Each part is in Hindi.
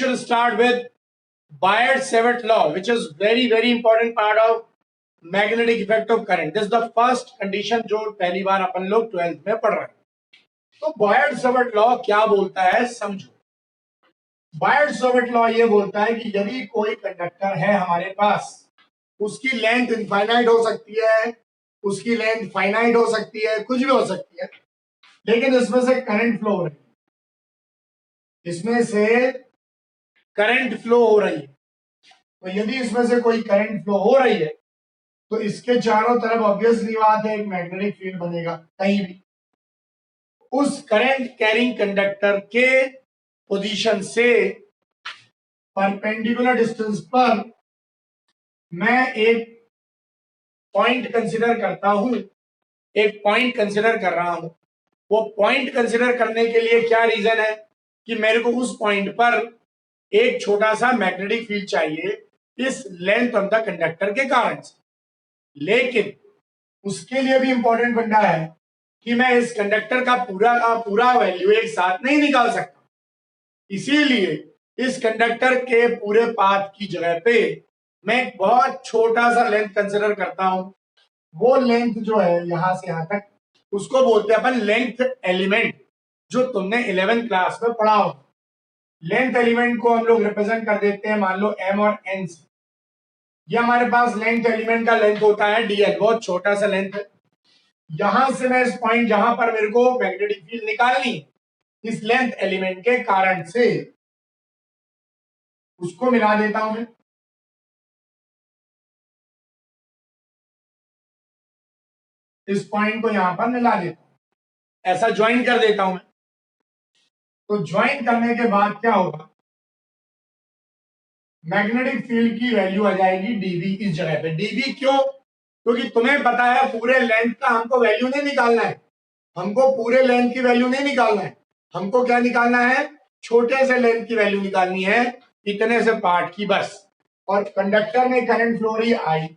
should start with Biot-Savart law, which is very important part of magnetic effect of current. This is the first condition जो पहली बार अपन लोग 12th में पढ़ रहे हैं. तो Biot-Savart law क्या बोलता है समझो. Biot-Savart law ये बोलता है कि यदि कोई कंडक्टर है हमारे पास, उसकी लेंथ इनफाइनाइट हो सकती है, उसकी लेंथ फाइनाइट हो सकती है, कुछ भी हो सकती है, लेकिन इसमें से करंट फ्लो हो रही है, इसमें से करंट फ्लो हो रही है. तो यदि इसमें से कोई करंट फ्लो हो रही है तो इसके चारों तरफ ऑब्वियसली बात है एक मैग्नेटिक फील्ड बनेगा कहीं भी. उस करंट कैरिंग कंडक्टर के पोजीशन से परपेंडिकुलर डिस्टेंस पर मैं एक पॉइंट कंसीडर करता हूं, एक पॉइंट कंसीडर कर रहा हूं. वो पॉइंट कंसीडर करने के लिए क्या रीजन है कि मेरे को उस पॉइंट पर एक छोटा सा मैग्नेटिक फील्ड चाहिए इस लेंथ ऑफ द कंडक्टर के कारण से. लेकिन उसके लिए भी इंपॉर्टेंट फंडा है कि मैं इस कंडक्टर का पूरा वैल्यू एक साथ नहीं निकाल सकता. इसीलिए इस कंडक्टर के पूरे पाथ की जगह पे मैं एक बहुत छोटा सा लेंथ कंसीडर करता हूं. वो लेंथ जो है यहां से यहां तक, उसको बोलते हैं अपन लेंथ एलिमेंट, जो तुमने 11th क्लास में पढ़ा हो. लेंथ एलिमेंट को हम लोग रिप्रेजेंट कर देते हैं मान लो m और n से. ये हमारे पास लेंथ एलिमेंट का लेंथ होता है dl, बहुत छोटा सा लेंथ है. यहां से मैं इस पॉइंट जहां पर मेरे को मैग्नेटिक फील्ड निकालनी है इस लेंथ एलिमेंट के कारण से, उसको मिला देता हूं मैं. इस पॉइंट को यहां पर मिला देता हूं, ऐसा ज्वाइन कर देता हूं मैं. तो ज्वाइन करने के बाद क्या होगा, मैग्नेटिक फील्ड की वैल्यू आ जाएगी dB इस जगह पे. dB क्यों? क्योंकि तुम्हें पता है पूरे लेंथ का हमको वैल्यू नहीं निकालना है, हमको पूरे लेंथ की वैल्यू नहीं निकालना है, हमको क्या निकालना है, छोटे से लेंथ की वैल्यू निकालनी है, इतने से पार्ट की बस. और कंडक्टर में करंट फ्लो हो रही है I.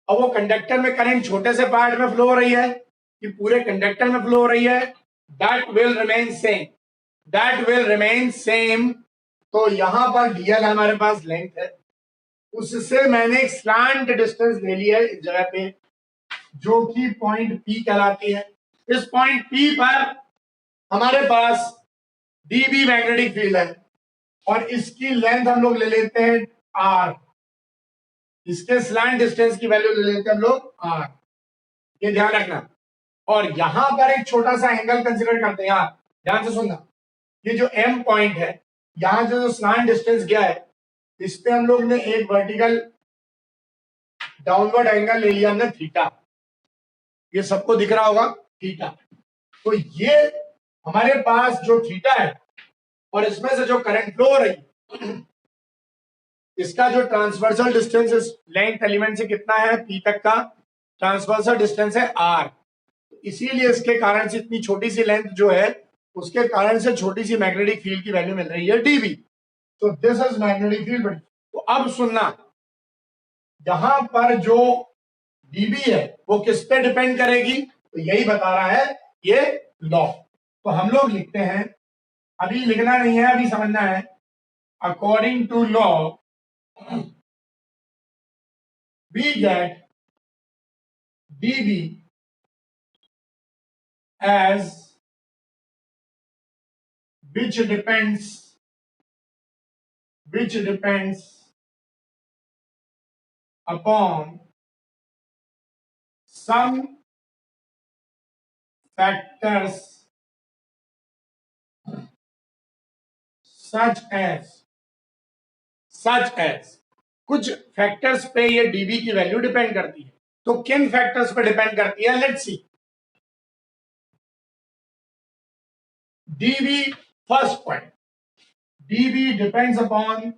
अब वो कंडक्टर में करंट छोटे से पार्ट में फ्लो हो रही है कि पूरे कंडक्टर में फ्लो हो रही है, that will remain same, that will remain same. तो यहां पर dl हमारे पास लेंथ है, उससे मैंने एक स्लांट डिस्टेंस ले ली है इस जगह पे जो कि पॉइंट P कहलाती है. इस पॉइंट P पर हमारे पास dB मैग्नेटिक फील्ड है और इसकी लेंथ हम लोग ले लेते हैं r, इसके स्लांट डिस्टेंस की वैल्यू ले लेते हैं हम लोग r. ये ध्यान रखना. और यहां पर एक छोटा सा एंगल कंसीडर करते हैं. यहां ध्यान से सुनना, ये जो m पॉइंट है, यहां जो स्लांट डिस्टेंस गया है, इस पे हम लोग ने एक वर्टिकल डाउनवर्ड एंगल ले लिया हमने थीटा. ये सबको दिख रहा होगा थीटा. तो ये हमारे पास जो थीटा है और इसमें से जो करंट फ्लो हो रही है, इसका जो ट्रांसवर्सल डिस्टेंस इस लेंथ एलिमेंट से कितना है, P तक का ट्रांसवर्सल डिस्टेंस है r. इसीलिए इसके कारण से इतनी छोटी सी लेंथ जो है उसके कारण से छोटी सी मैग्नेटिक फील्ड की वैल्यू मिल रही है dB. तो दिस इज मैग्नेटिक फील्ड. तो अब सुनना, यहां पर जो dB है वो किस पे डिपेंड करेगी, तो यही बता रहा है ये लॉ. तो हम लोग लिखते हैं, अभी लिखना नहीं है, अभी समझना है. According to law we get dB as which depends upon some factors such as कुछ फैक्टर्स पे ये dB की वैल्यू डिपेंड करती है. तो किन फैक्टर्स पे डिपेंड करती है, let's see. dB, first point, dB depends upon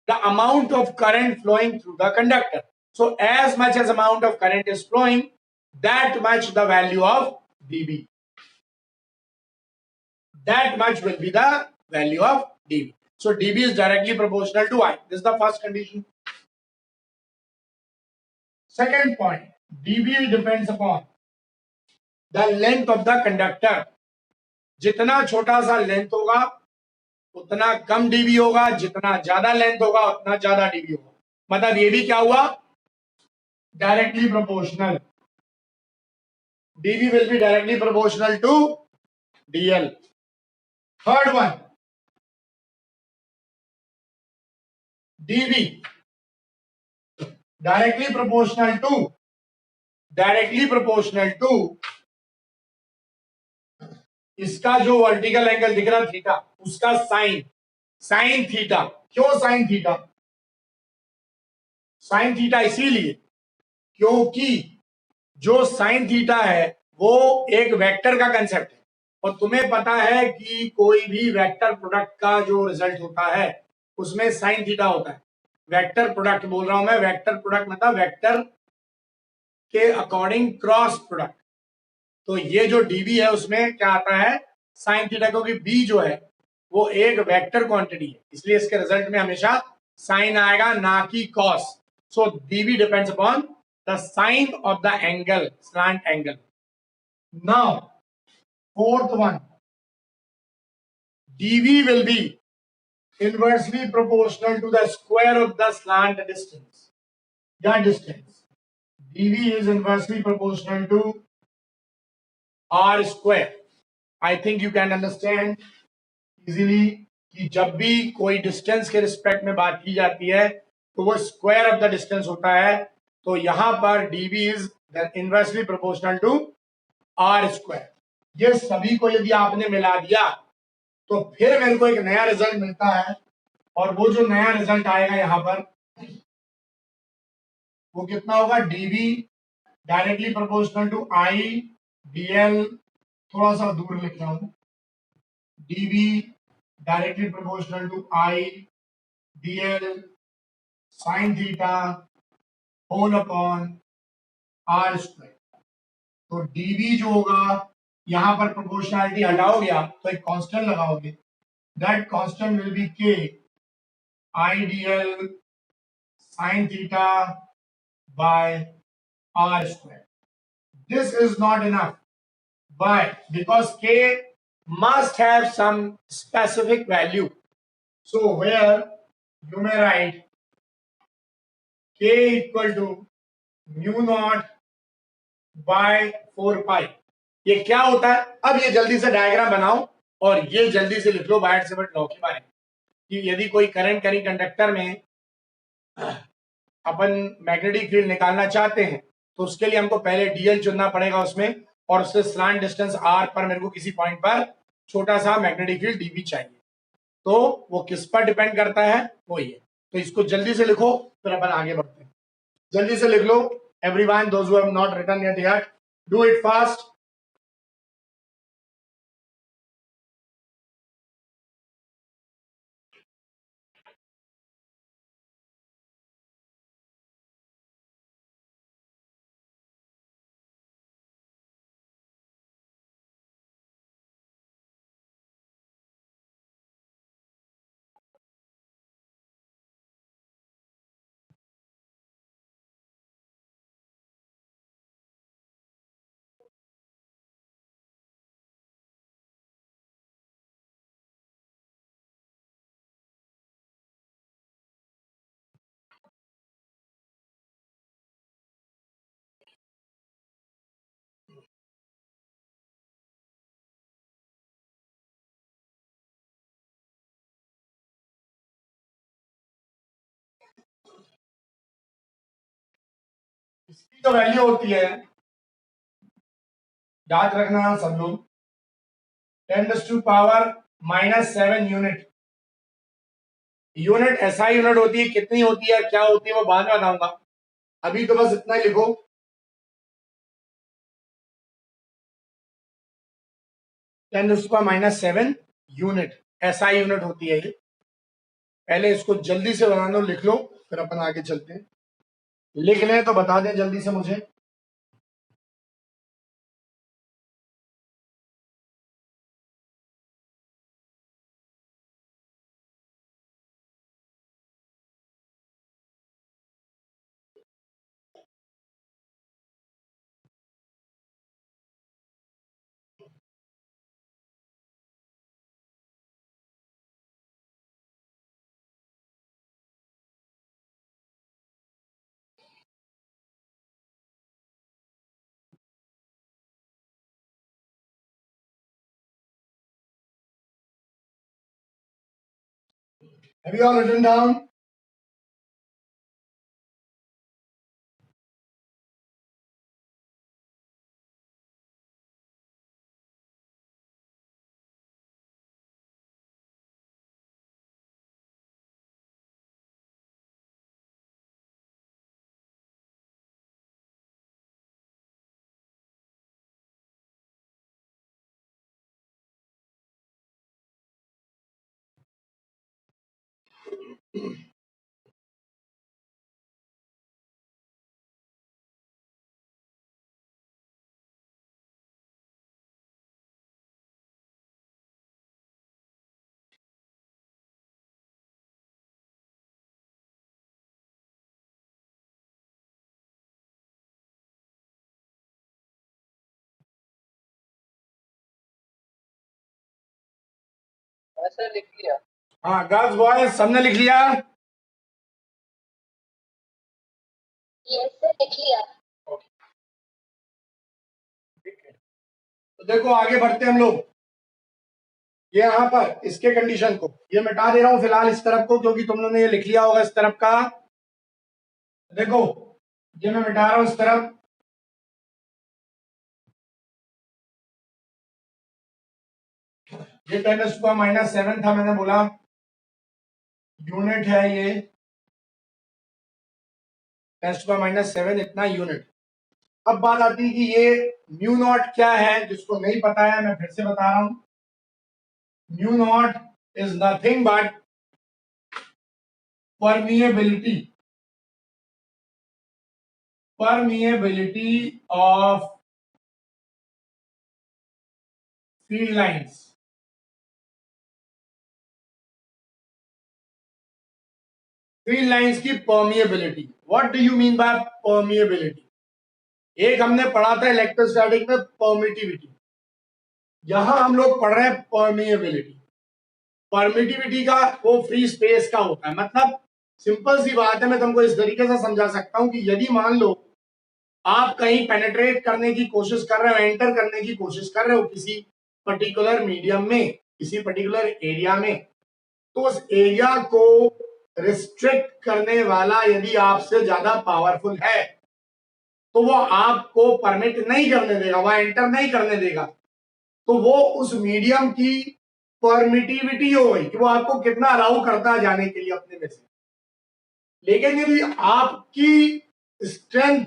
the amount of current flowing through the conductor. So as much as amount of current is flowing, that much the value of dB. That much will be the value of dB. So dB is directly proportional to I. This is the first condition. Second point, dB depends upon the length of the conductor. जितना छोटा सा लेंथ होगा उतना कम डीबी होगा, जितना ज्यादा लेंथ होगा उतना ज्यादा डीबी होगा। मतलब ये भी क्या हुआ, directly proportional. DB will be directly proportional to dl. Third one, dB directly proportional to इसका जो वर्टिकल एंगल दिख रहा थीटा, उसका साइन थीटा। क्यों साइन थीटा? साइन थीटा इसीलिए क्योंकि जो साइन थीटा है वो एक वेक्टर का कंसेप्ट है, और तुम्हें पता है कि कोई भी वेक्टर प्रोडक्ट का जो रिजल्ट होता है उसमें साइन थीटा होता है। वेक्टर प्रोडक्ट बोल रहा हूं मैं, वेक्टर प्रोडक्ट मतलब वेक्टर के अकॉर्डिंग क्रॉस प्रोडक्ट। तो ये जो डीबी है उसमें क्या आता है, साइन थीटा, क्योंकि बी जो है वो एक वेक्टर क्वांटिटी है, इसलिए इसके रिजल्ट में हमेशा साइन आएगा, ना कि cos. So dB depends upon the sine of the angle, slant angle. Now fourth one, dv will be inversely proportional to the square of the slant distance या distance. dv is inversely proportional to r square. I think you can understand easily कि जब भी कोई डिस्टेंस के रिस्पेक्ट में बात की जाती है तो वो स्क्वायर ऑफ द डिस्टेंस होता है। तो यहां पर dv is inversely proportional to r square. ये सभी को यदि आपने मिला दिया तो फिर मेरे को एक नया रिजल्ट मिलता है, और वो जो नया रिजल्ट आएगा यहां पर वो कितना होगा, dv directly proportional to I dl, थोड़ा सा दूर लिख रहा हूं, dv directly proportional to I dl sine theta whole upon r square. तो dv जो होगा, यहां पर प्रोपोर्शनैलिटी हटाओगे आप तो एक कांस्टेंट लगाओगे, that constant will be k I dl sin theta by r square. This is not enough. Why? Because k must have some specific value. So where you may write k equal to mu naught by 4 pi. ये क्या होता है? अब ये जल्दी से डायग्राम बनाओ और ये जल्दी से लिख लो बायट सेवर्ट लॉ के बारे में कि यदि कोई करंट कहीं कंडक्टर में अपन मैग्नेटिक फील्ड निकालना चाहते हैं तो उसके लिए हमको पहले डीएल चुनना पड़ेगा उसमें, और उससे स्लैंट डिस्टेंस आर पर मेरे को किसी पॉइंट पर छोटा सा मैग्नेटिक फील्ड डीबी चाहिए। तो वो किस पर डिपेंड करता है, वो ये। तो इसको जल्दी से लिखो फिर अपन आगे बढ़ते हैं। जल्दी से लिख लो everyone, those who have not written yet, do it fast. इसकी जो वैल्यू होती है, याद रखना सब लोग, 10⁻⁻7 यूनिट। यूनिट एसआई यूनिट होती है, कितनी होती है क्या होती है वो बाद में बताऊंगा, अभी तो बस इतना ही लिखो। 10⁻⁻7 यूनिट एसआई यूनिट होती है ये। पहले इसको जल्दी से बना लो, लिख लो, फिर अपन आगे चलते हैं। लिख लें तो बता दें जल्दी से मुझे। Have you all written down? ऐसे लिख लिया। हाँ गर्ल्स बॉयज सबने लिख लिया? यस सर लिख लिया। तो देखो आगे बढ़ते हम लोग। ये यहाँ पर इसके कंडीशन को ये मिटा दे रहा हूं फिलहाल इस तरफ को, क्योंकि तुम लोगों ने ये लिख लिया होगा इस तरफ का। देखो ये मैं मिटा रहा हूं इस तरफ। ये 10⁻⁻7 था, मैंने बोला यूनिट है ये 10⁻⁷ इतना यूनिट। अब बात आती है कि ये म्यू नॉट क्या है, जिसको नहीं पता है मैं फिर से बता रहा हूं। Mu naught is nothing but permeability of field lines। Field lines की permeability. What do you mean by permeability? एक हमने पढ़ा था इलेक्ट्रोस्टैटिक में परमिटिविटी, यहां हम लोग पढ़ रहे हैं परमिएबिलिटी। परमिटिविटी का वो फ्री स्पेस का होता है, मतलब सिंपल सी बात है, मैं तुमको इस तरीके से समझा सकता हूं कि यदि मान लो आप कहीं पेनेट्रेट करने की कोशिश कर रहे हो, एंटर करने की कोशिश कर रहे हो किसी पर्टिकुलर मीडियम में, किसी पर्टिकुलर एरिया में, तो उस एरिया को रिस्ट्रिक्ट करने वाला यदि आपसे ज्यादा पावरफुल है तो वो आपको परमिट नहीं करने देगा, वह एंटर नहीं करने देगा। तो वो उस मीडियम की परमिटिविटी हो गई कि वो आपको कितना अलाउ करता है जाने के लिए अपने में से। लेकिन यदि आपकी स्ट्रेंथ